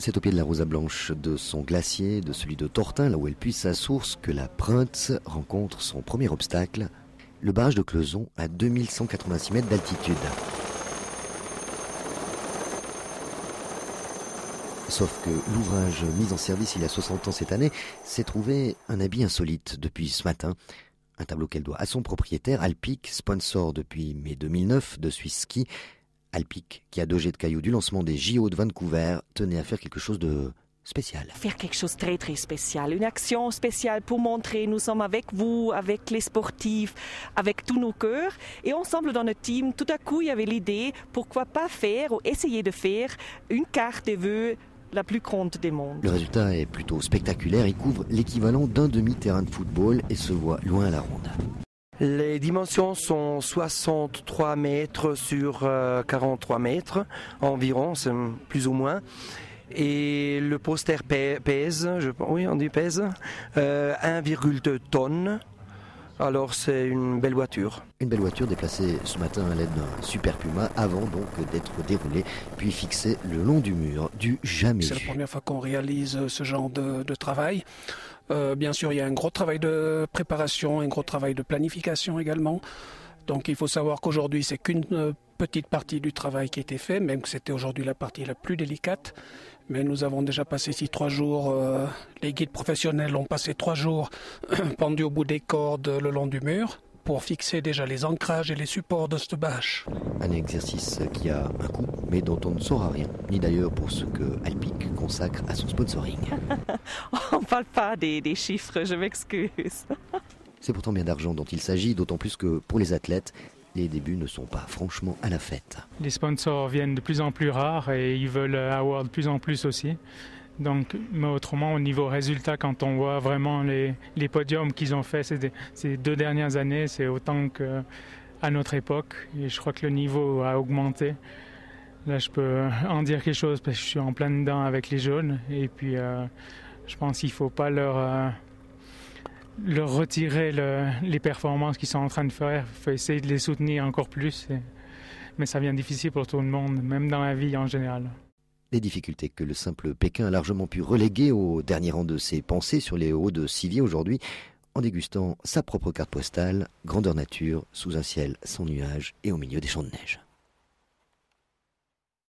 C'est au pied de la Rosa Blanche, de son glacier, de celui de Tortin, là où elle puise sa source, que la Printz rencontre son premier obstacle, le barrage de Cleuson à 2186 mètres d'altitude. Sauf que l'ouvrage mis en service il y a 60 ans cette année s'est trouvé un habit insolite depuis ce matin. Un tableau qu'elle doit à son propriétaire, Alpic, sponsor depuis mai 2009 de Swiss Ski. Alpic, qui a dogé de cailloux du lancement des JO de Vancouver, tenait à faire quelque chose de spécial. Faire quelque chose de très très spécial, une action spéciale pour montrer nous sommes avec vous, avec les sportifs, avec tous nos cœurs. Et ensemble dans notre team, tout à coup il y avait l'idée, pourquoi pas faire ou essayer de faire une carte des vœux la plus grande des mondes. Le résultat est plutôt spectaculaire, il couvre l'équivalent d'un demi-terrain de football et se voit loin à la ronde. Les dimensions sont 63 mètres sur 43 mètres environ, c'est plus ou moins. Et le poster pèse, oui on dit pèse, 1,2 tonnes. Alors c'est une belle voiture. Une belle voiture déplacée ce matin à l'aide d'un Super Puma avant donc d'être déroulée puis fixée le long du mur du jamais vu. C'est la première fois qu'on réalise ce genre de travail. Bien sûr, il y a un gros travail de préparation, un gros travail de planification également. Donc il faut savoir qu'aujourd'hui, c'est qu'une petite partie du travail qui a été fait, même que c'était aujourd'hui la partie la plus délicate. Mais nous avons déjà passé ici 3 jours, les guides professionnels ont passé 3 jours pendus au bout des cordes le long du mur pour fixer déjà les ancrages et les supports de cette bâche. Un exercice qui a un coût, mais dont on ne saura rien, ni d'ailleurs pour ce que Alpic consacre à son sponsoring. On ne parle pas des chiffres, je m'excuse. C'est pourtant bien d'argent dont il s'agit, d'autant plus que pour les athlètes, les débuts ne sont pas franchement à la fête. Les sponsors viennent de plus en plus rares et ils veulent avoir de plus en plus aussi. Donc, mais autrement, au niveau résultat, quand on voit vraiment les podiums qu'ils ont fait ces 2 dernières années, c'est autant qu'à notre époque. Et je crois que le niveau a augmenté. Là, je peux en dire quelque chose parce que je suis en plein dedans avec les jeunes. Et puis, je pense qu'il ne faut pas leur retirer les performances qu'ils sont en train de faire. Il faut essayer de les soutenir encore plus. Mais ça devient difficile pour tout le monde, même dans la vie en général. Les difficultés que le simple Pékin a largement pu reléguer au dernier rang de ses pensées sur les hauts de Sivier aujourd'hui, en dégustant sa propre carte postale, grandeur nature, sous un ciel sans nuages et au milieu des champs de neige.